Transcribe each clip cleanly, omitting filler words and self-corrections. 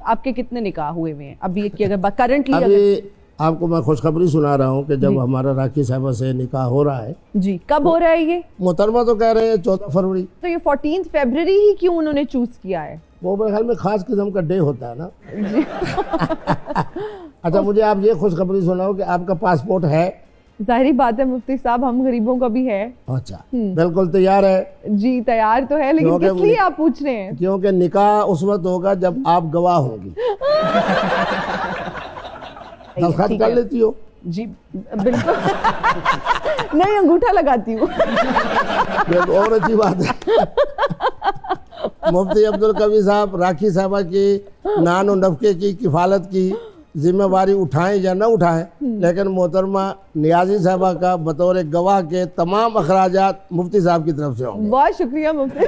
آپ کے کتنے نکاح ہوئے ہوئے ہیں ابھی کہ اگر کرنٹلی؟ ابھی آپ کو میں خوشخبری سنا رہا ہوں کہ جب ہمارا راکھی صاحبہ سے نکاح ہو رہا ہے. جی کب ہو رہا ہے یہ؟ محترمہ تو کہہ رہے ہیں 14 فروری. تو یہ 14 فیبرری ہی کیوں انہوں نے چوز کیا ہے؟ وہ میرے خیال میں خاص قسم کا ڈے ہوتا ہے نا. اچھا مجھے آپ یہ خوشخبری سناؤ کہ آپ کا پاسپورٹ ہے؟ ظاہری بات ہے مفتی صاحب، ہم غریبوں کا بھی ہے. اچھا بالکل تیار ہے؟ جی تیار تو ہے، لیکن کس لیے آپ پوچھ رہے ہیں؟ کیونکہ نکاح اس وقت ہوگا جب آپ گواہ ہوں گی. دستخط کر لیتی ہو؟ جی بالکل. نہیں انگوٹھا لگاتی ہوں. اور اچھی بات ہے. مفتی عبدالقوی صاحب راکھی صاحبہ کی نان و نفقے کی کفالت کی ذمہ داری اٹھائیں یا نہ اٹھائیں، لیکن محترمہ نیازی صاحبہ کا بطور گواہ کے تمام اخراجات مفتی صاحب کی طرف سے ہوں گے. بہت شکریہ مفتی.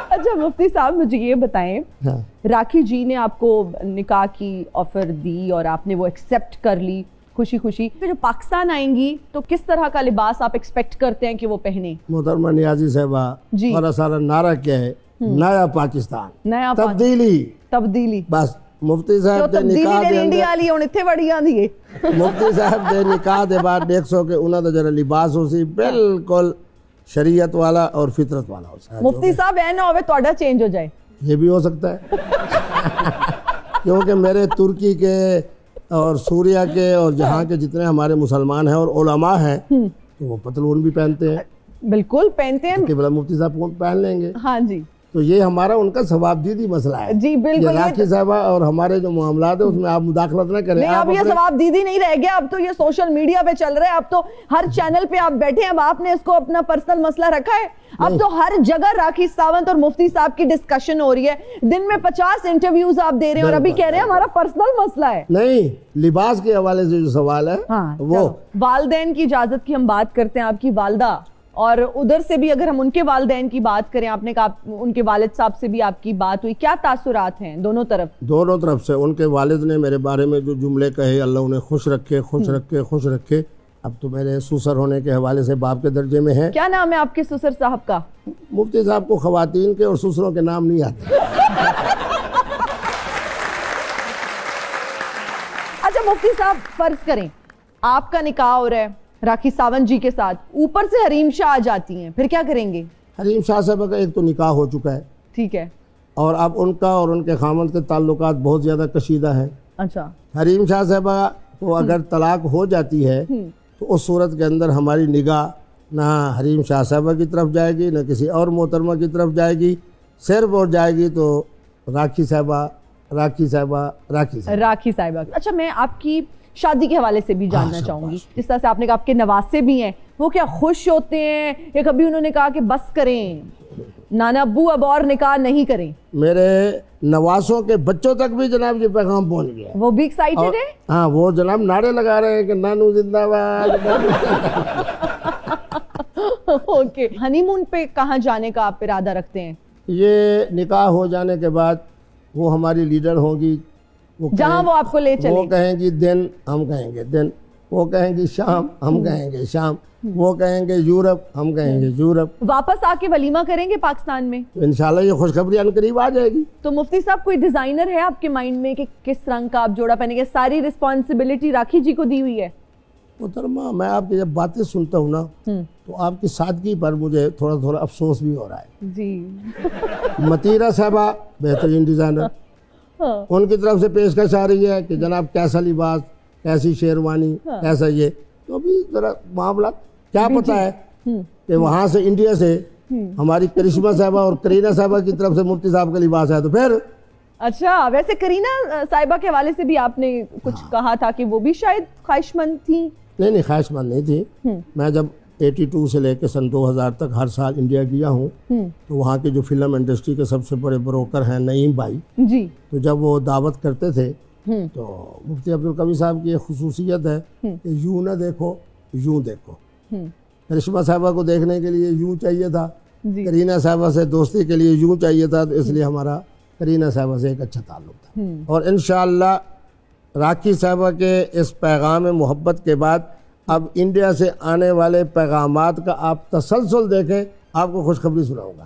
اچھا مفتی صاحب مجھے یہ بتائیں، راکھی جی نے آپ کو نکاح کی آفر دی اور آپ نے وہ ایکسیپٹ کر لی خوشی خوشی، پھر جو پاکستان آئیں گی تو کس طرح کا لباس آپ ایکسپیکٹ کرتے ہیں کہ وہ پہنیں؟ محترمہ نیازی صاحبہ جی اور سارا نعرہ کیا ہے؟ نیا پاکستان، نیا تبدیلی. بس مفتی صاحب دے نکاح دے انڈیا والی ہن ایتھے وڑی آندی ہے. مفتی صاحب دے نکاح دے بعد دیکھ سو کہ انہاں دا جڑا لباس ہو سی بالکل شریعت والا اور فطرت والا ہو سی. مفتی صاحب اے نہ ہوے تہاڈا چینج ہو جائے. یہ بھی ہو سکتا ہے کیونکہ میرے ترکی کے اور سوریہ کے اور جہاں کے جتنے ہمارے مسلمان ہیں اور علماء ہیں تو وہ پتلون بھی پہنتے ہیں. بالکل پہنتے ہیں. کہ بلا مفتی صاحب پہن لیں گے. ہاں جی. تو یہ ہمارا ان کا ثواب دیدی مسئلہ ہے. جی بالکل. راکھی صاحبہ اور ہمارے جو معاملات ہیں اس میں آپ مداخلت نہ کریں. نہیں اب یہ ثواب دیدی نہیں رہ گیا، اب تو یہ سوشل میڈیا پہ چل رہا ہے، اب تو ہر چینل پہ آپ بیٹھے ہیں، اب آپ نے اس کو اپنا پرسنل مسئلہ رکھا ہے. اب تو ہر جگہ راکھی ساونت اور مفتی صاحب کی ڈسکشن ہو رہی ہے. دن میں 50 انٹرویوز آپ دے رہے ہیں اور ابھی کہہ رہے ہیں ہمارا پرسنل مسئلہ ہے. نہیں لباس کے حوالے سے جو سوال ہے وہ والدین کی اجازت کی ہم بات کرتے ہیں. آپ کی والدہ اور ادھر سے بھی اگر ہم ان کے والدین کی بات کریں، آپ نے کہا ان کے والد صاحب سے بھی آپ کی بات ہوئی، کیا تاثرات ہیں دونوں طرف؟ دونوں طرف سے. ان کے والد نے میرے بارے میں جو جملے کہے، اللہ انہیں خوش رکھے خوش رکھے خوش رکھے. اب تو میرے سسر ہونے کے حوالے سے باپ کے درجے میں ہے. کیا نام ہے آپ کے سسر صاحب کا؟ مفتی صاحب کو خواتین کے اور سسروں کے نام نہیں آتے. اچھا مفتی صاحب فرض کریں آپ کا نکاح ہو رہا ہے راکھی ساونت جی کے ساتھ، اوپر سے حریم شاہ آ جاتی ہیں، پھر کیا کریں گے؟ حریم شاہ صاحب کا ایک تو نکاح ہو چکا ہے، ٹھیک ہے، اور اب ان کا اور ان کے خامند کے تعلقات بہت زیادہ کشیدہ ہیں. اچھا حریم شاہ صاحبہ کو اگر طلاق ہو جاتی ہے تو اس صورت کے اندر ہماری نگاہ نہ حریم شاہ صاحبہ کی طرف جائے گی نہ کسی اور محترمہ کی طرف جائے گی، صرف اور جائے گی تو راکھی صاحبہ. اچھا میں آپ کی شادی کے حوالے سے بھی جاننا چاہوں گی. جس طرح سے آپ نے کہا آپ کے نواسے بھی ہیں، وہ کیا خوش ہوتے ہیں یا کبھی انہوں نے کہا کہ بس کریں نانا ابو اب اور نکاح نہیں کریں؟ میرے نواسوں کے بچوں تک بھی جناب یہ پیغام پہنچ گیا. وہ بھی ایکسائٹڈ ہے؟ ہاں وہ جناب نعرے لگا رہے ہیں کہ نانو زندہ باد. اوکے. ہنی مون پہ کہاں جانے کا آپ ارادہ رکھتے ہیں؟ یہ نکاح ہو جانے کے بعد وہ ہماری لیڈر ہوں گی، جہاں وہ آپ کو لے چلیں. وہ کہیں گی دن، ہم کہیں گے دن. وہ کہیں گی شام، ہم کہیں گے شام. وہ کہیں گے یورپ، ہم کہیں گے یورپ. واپس آ کے ولیمہ کریں گے پاکستان میں؟ انشاءاللہ یہ خوشخبری ان قریب آ جائے گی. تو مفتی صاحب کوئی ڈیزائنر ہے آپ کے مائنڈ میں کہ کس رنگ کا آپ جوڑا پہنیں گے؟ ساری رسپانسبلٹی راکھی جی کو دی ہوئی ہے؟ محترمہ میں آپ کی جب باتیں سنتا ہوں نا تو آپ کی سادگی پر مجھے تھوڑا تھوڑا افسوس بھی ہو رہا ہے. جی متیرہ صاحبہ بہترین ڈیزائنر، ان کی طرف سے پیشکش آ رہی ہے کہ جناب کیسا لباس، کیسی شیروانی، کیسا یہ. تو ابھی ذرا معاملہ کیا پتہ ہے کہ وہاں سے انڈیا سے ہماری کرشمہ صاحبہ اور کرینہ صاحبہ کی طرف سے مفتی صاحب کا لباس ہے تو پھر. اچھا ویسے کرینہ صاحبہ کے حوالے سے بھی آپ نے کچھ کہا تھا کہ وہ بھی شاید خواہش مند تھیں؟ نہیں خواہش مند نہیں تھی. میں جب 82 سے لے کے سن 2000 تک ہر سال انڈیا گیا ہوں تو وہاں کے جو فلم انڈسٹری کے سب سے بڑے بروکر ہیں نعیم بھائی جی، تو جب وہ دعوت کرتے تھے تو مفتی عبدالقوی صاحب کی ایک خصوصیت ہے کہ یوں نہ دیکھو یوں دیکھو. کرشمہ صاحبہ کو دیکھنے کے لیے یوں چاہیے تھا، کرینہ صاحبہ سے دوستی کے لیے یوں چاہیے تھا، تو اس لیے ہمارا کرینہ صاحبہ سے ایک اچھا تعلق تھا. اور انشاءاللہ راکھی صاحبہ کے اس پیغام محبت کے بعد اب انڈیا سے آنے والے پیغامات کا آپ تسلسل دیکھیں، آپ کو خوشخبری سناؤں گا.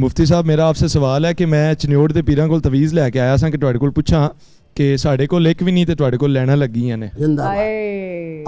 ਮੁਫਤੀ ਸਾਹਿਬ, ਮੇਰਾ ਆਪਸੇ ਸਵਾਲ ਹੈ ਕਿ ਮੈਂ ਚਨਿਓੜ ਦੇ ਪੀਰਾਂ ਕੋਲ ਤਵੀਜ਼ ਲੈ ਕੇ ਆਇਆ ਸਾਂ ਕਿ ਤੁਹਾਡੇ ਕੋਲ ਪੁੱਛਾਂ ਕਿ ਸਾਡੇ ਕੋਲ ਇੱਕ ਵੀ ਨਹੀਂ ਤੇ ਤੁਹਾਡੇ ਕੋਲ ਲੈਣਾ ਲੱਗੀਆਂ ਨੇ।